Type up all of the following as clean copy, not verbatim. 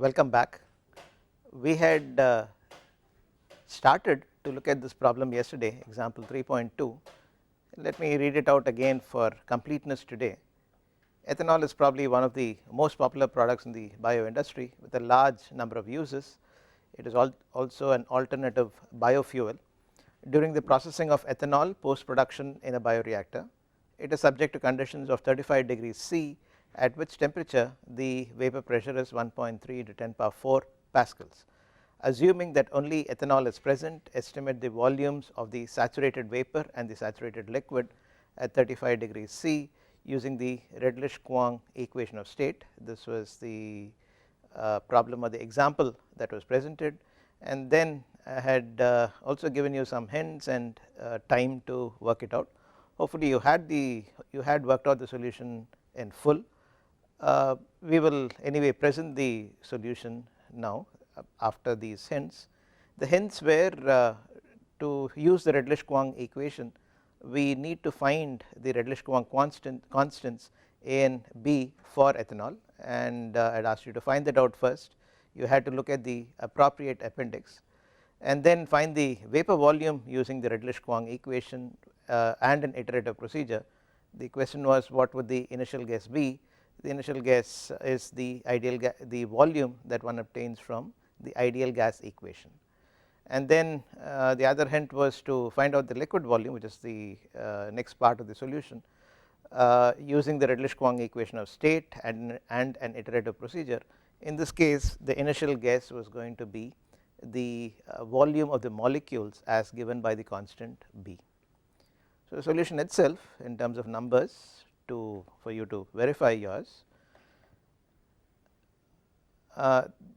Welcome back. We had started to look at this problem yesterday, example 3.2. Let me read it out again for completeness today. Ethanol is probably one of the most popular products in the bio industry with a large number of uses. It is also an alternative biofuel. During the processing of ethanol post production in a bioreactor, it is subject to conditions of 35 degrees C, at which temperature the vapor pressure is 1.3 into 10 power 4 pascals. Assuming that only ethanol is present, estimate the volumes of the saturated vapor and the saturated liquid at 35 degrees C using the Redlich-Kwong equation of state. This was the problem or the example that was presented, and then I had also given you some hints and time to work it out. Hopefully you had worked out the solution in full. We will anyway present the solution now after these hints. The hints were to use the Redlich-Kwong equation, we need to find the Redlich-Kwong constants A and B for ethanol, and I had asked you to find that out first. You had to look at the appropriate appendix and then find the vapor volume using the Redlich-Kwong equation and an iterative procedure. The question was, what would the initial guess be? The initial guess is the the volume that one obtains from the ideal gas equation, and then the other hint was to find out the liquid volume, which is the next part of the solution, using the Redlich-Kwong equation of state and an iterative procedure. In this case, the initial guess was going to be the volume of the molecules as given by the constant B. So the solution itself in terms of numbers for you to verify yours,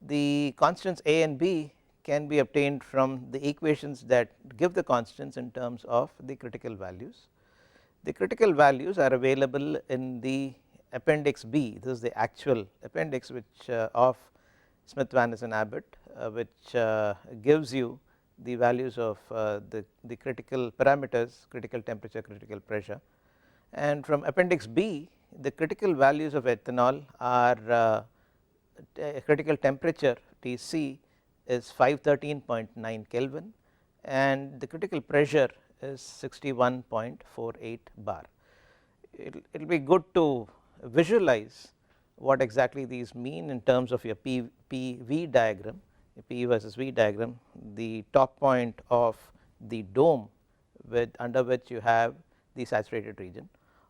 the constants A and B can be obtained from the equations that give the constants in terms of the critical values. The critical values are available in the appendix B. This is the actual appendix which of Smith, Vanis and Abbott, which gives you the values of the critical parameters, critical temperature, critical pressure. And from appendix B, the critical values of ethanol are critical temperature Tc is 513.9 Kelvin and the critical pressure is 61.48 bar. It will be good to visualize what exactly these mean in terms of your PV diagram, P versus V diagram. The top point of the dome under which you have the saturated region,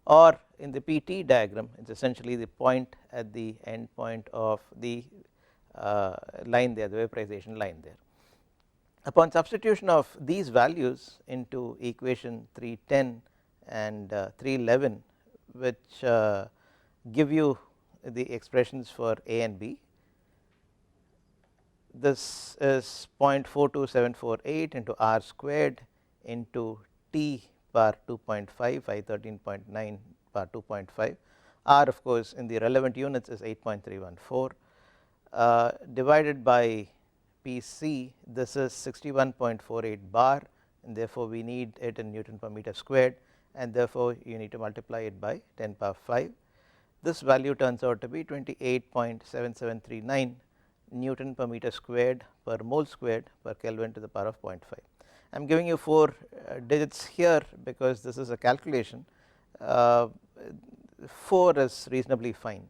or in the PT diagram it is essentially the point at the end point of the line there, the vaporization line there. Upon substitution of these values into equation 310 and 311, which give you the expressions for A and B, this is 0.42748 into R squared into T bar 2.5, 513.9 bar 2.5. R of course in the relevant units is 8.314 divided by Pc. This is 61.48 bar, and therefore we need it in Newton per meter squared, and therefore you need to multiply it by 10 power 5. This value turns out to be 28.7739 Newton per meter squared per mole squared per Kelvin to the power of 0.5. I am giving you 4 digits here because this is a calculation. 4 is reasonably fine.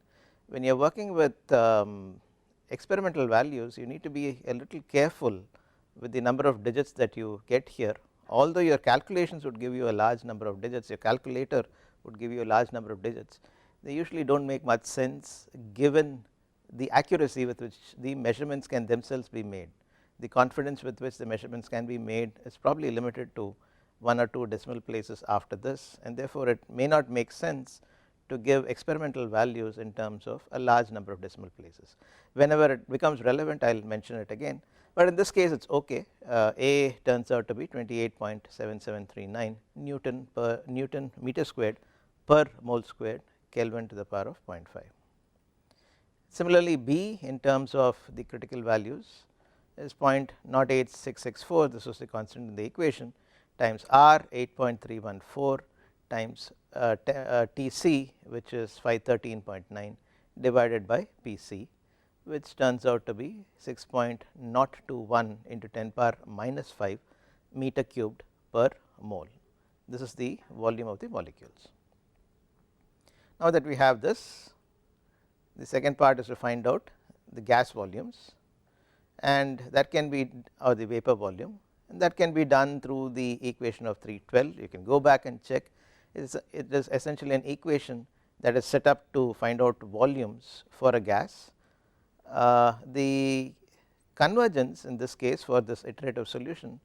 When you are working with experimental values, you need to be a little careful with the number of digits that you get here. Although your calculations would give you a large number of digits, your calculator would give you a large number of digits, they usually do not make much sense given the accuracy with which the measurements can themselves be made. The confidence with which the measurements can be made is probably limited to 1 or 2 decimal places after this, and therefore it may not make sense to give experimental values in terms of a large number of decimal places. Whenever it becomes relevant, I will mention it again, but in this case it is okay. A turns out to be 28.7739 Newton meter squared per mole squared Kelvin to the power of 0.5. Similarly, B in terms of the critical values is 0.08664, this was the constant in the equation, times R 8.314 times Tc, which is 513.9 divided by Pc. which turns out to be 6.021 into 10 power minus 5 meter cubed per mole. This is the volume of the molecules. Now that we have this, the second part is to find out the gas volumes, and that can be, or the vapor volume, and that can be done through the equation of 312. You can go back and check. It is essentially an equation that is set up to find out volumes for a gas. The convergence in this case for this iterative solution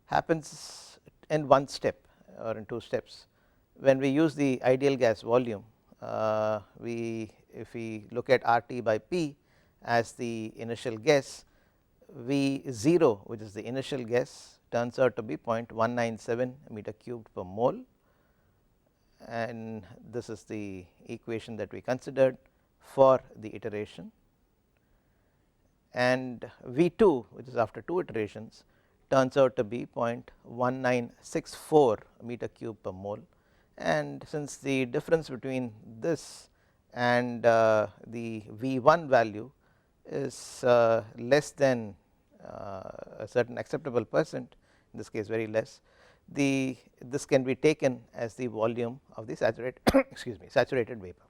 happens in one step or in two steps. When we use the ideal gas volume, if we look at RT by P as the initial guess, V0, which is the initial guess, turns out to be 0.197 meter cubed per mole, and this is the equation that we considered for the iteration. And V2, which is after 2 iterations, turns out to be 0.1964 meter cube per mole, and since the difference between this and the V1 value is less than a certain acceptable percent, in this case very less, this can be taken as the volume of the saturated vapor.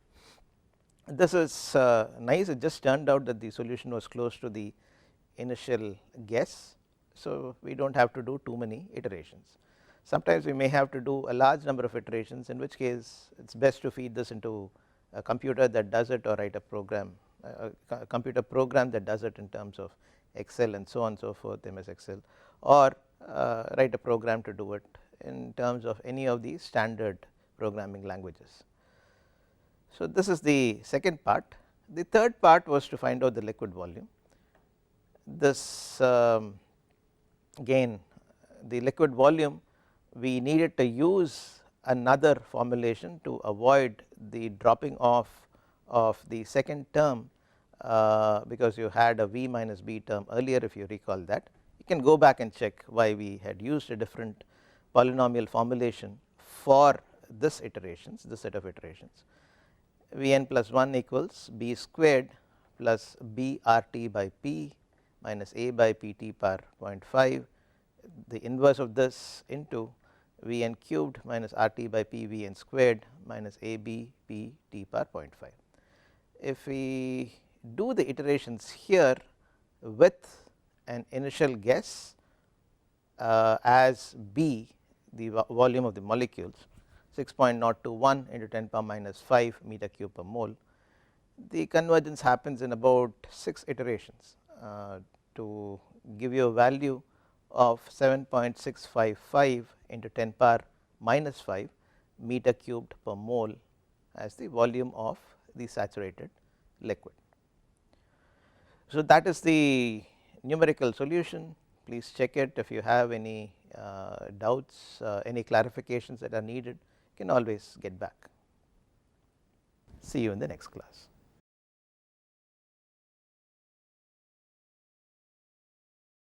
This is nice. It just turned out that the solution was close to the initial guess, so we do not have to do too many iterations. Sometimes we may have to do a large number of iterations, in which case it is best to feed this into a computer that does it, or write a program, a computer program that does it in terms of Excel and so on and so forth, MS Excel, or write a program to do it in terms of any of the standard programming languages. So, this is the second part. The third part was to find out the liquid volume. This again, the liquid volume, we needed to use another formulation to avoid the dropping off of the second term, because you had a V minus B term earlier, if you recall that. You can go back and check why we had used a different polynomial formulation for this set of iterations. Vn plus 1 equals b squared plus b RT by P minus a by Pt per 0.5, the inverse of this into Vn cubed minus RT by P Vn squared minus AB Pt per 0.5. If we do the iterations here with an initial guess as B, the volume of the molecules, 6.021 into 10 power minus 5 meter cube per mole, the convergence happens in about 6 iterations to give you a value of 7.655 into 10 power minus 5 meter cubed per mole as the volume of the saturated liquid. So, that is the numerical solution. Please check it. If you have any doubts, any clarifications that are needed, you can always get back. See you in the next class.